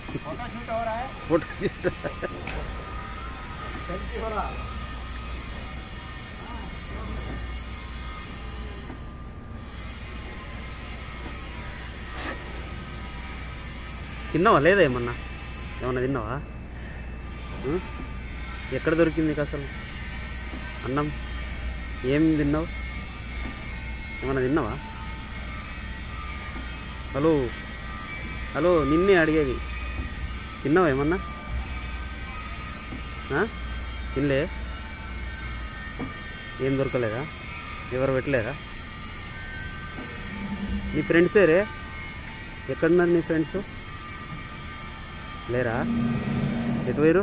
photo shoot తిన్నావా లేదా ఏమన్నా ఏమన్నా తిన్నావా ఎక్కడ దొరికింది నీకు అసలు అన్నం ఏం తిన్నావు ఏమన్నా తిన్నావా హలో హలో నిన్నే అడిగేది తిన్నావా ఏమన్నా తినలే ఏం దొరకలేదా ఎవరు పెట్టలేదా నీ ఫ్రెండ్సే రే ఎక్కడున్నారు నీ ఫ్రెండ్స్ లేరా ఎటు పోయారు